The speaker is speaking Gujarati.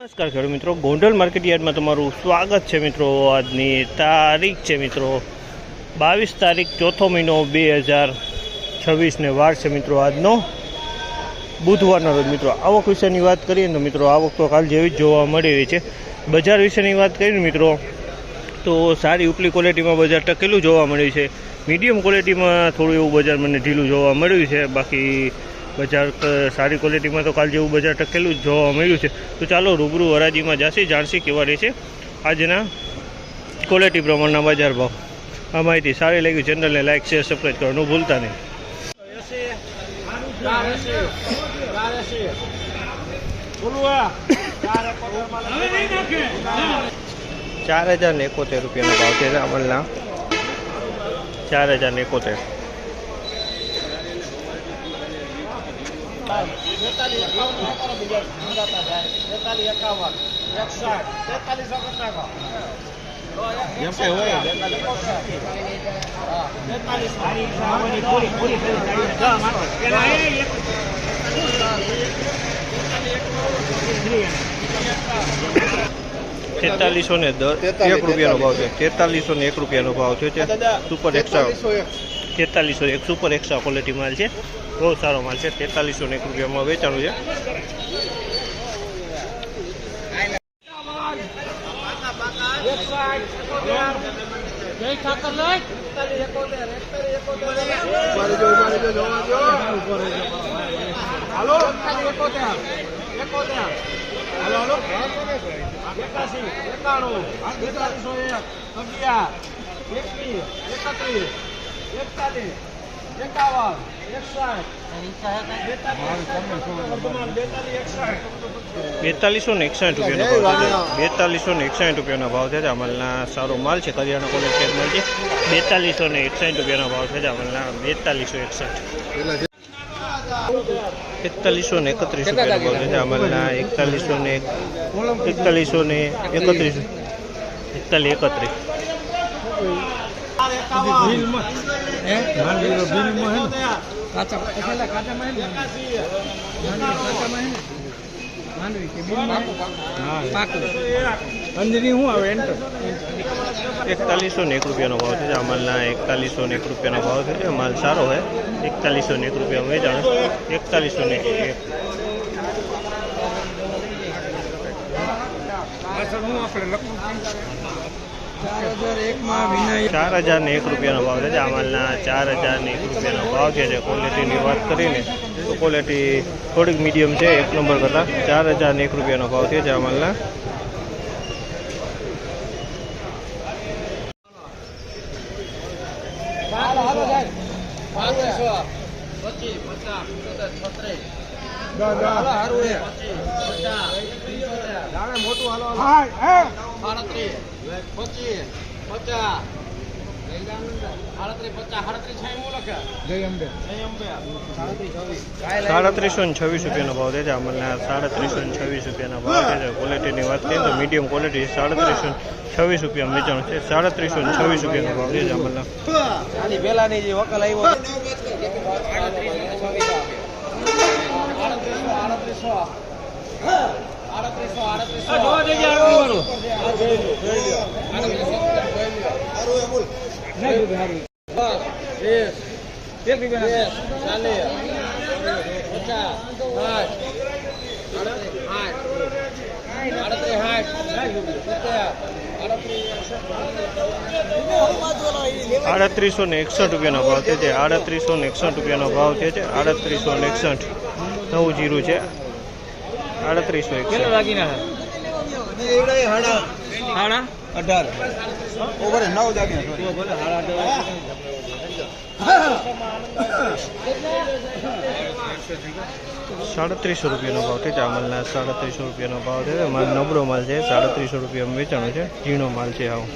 નમસ્કાર ખેડૂત મિત્રો, ગોંડલ માર્કેટ યાર્ડમાં તમારું સ્વાગત છે મિત્રો। આજની તારીખ છે મિત્રો 22 તારીખ ચોથો મહિનો 2026 ને વાર છે મિત્રો આજનો બુધવારના રોજ મિત્રો। આવક વિશેની વાત કરીએ તો મિત્રો આવક તો કાલ જેવી જ જોવા મળી રહી છે। બજાર વિશેની વાત કરીએ મિત્રો તો સારી ઉપલી ક્વોલિટીમાં બજાર ટકેલું જોવા મળ્યું છે। મીડિયમ ક્વોલિટીમાં થોડું એવું બજાર મને ઢીલું જોવા મળ્યું છે। બાકી બજાર સારી ક્વોલિટીમાં તો કાલ જેવું બજાર ટકેલું જ જોવા મળ્યું છે। તો ચાલો રૂબરૂ હરાજીમાં જાસી જાણસી કેવા રહે છે આજના ક્વોલિટી પ્રમાણના બજાર ભાવ। આ માહિતી સારી લાગી ચેનલને લાઇક શેર સબસ્ક્રાઈબ કરવાનું ભૂલતા નહીં। 4071 રૂપિયાનો ભાવ છે અમલના 4071। તેતાલીસો ને 1 રૂપિયાનો ભાવ છે। 4301 રૂપિયાનો ભાવ છે। Super extra 4301 super extra quality માલ છે। બહુ સારો માલ છે। 4301 રૂપિયામાં વેચાણું છે। બેતાલીસો ને 61 રૂપિયાનો ભાવ છે। અમલના સારો માલ છે। કરિયાણા ક્વોલિટી માલ છે। 4261 રૂપિયાનો ભાવ છે અમલના 4261। 4131 રૂપિયાનો ભાવ છે અમલના 4131। એકતાલીસો ને 1 રૂપિયાનો ભાવ છે અમલના 4101 રૂપિયાનો ભાવ છે। માલ સારો છે। 4101 રૂપિયા વેચાણ 4101। 4001 રૂપિયાનો ભાવ છે અમલના 4001 રૂપિયાનો ભાવ છે। ક્વોલિટીની વાત કરીને તો ક્વોલિટી થોડીક મીડિયમ છે 1 નંબર કરતાં। 4001 રૂપિયાનો ભાવ છે અમલના। ₹3726 રૂપિયાનો ભાવ છે અમલના। 3726 રૂપિયાના ભાવ છે। ક્વોલિટીની વાત કરીએ તો મીડિયમ ક્વોલિટી 3726 રૂપિયા વેચાણ છે। 3726 રૂપિયાનો ભાવ છે અમલના। ₹3861 રૂપિયાનો ભાવ છે। 3861 રૂપિયાનો ભાવ છે। 3861 નવું જીરું છે। 3700 રૂપિયાનો ભાવ છે અમલના। 3700 રૂપિયાનો ભાવ છે। માલ નબળો માલ છે। 3700 રૂપિયામાં વેચાણો છે। ઝીણો માલ છે। આવું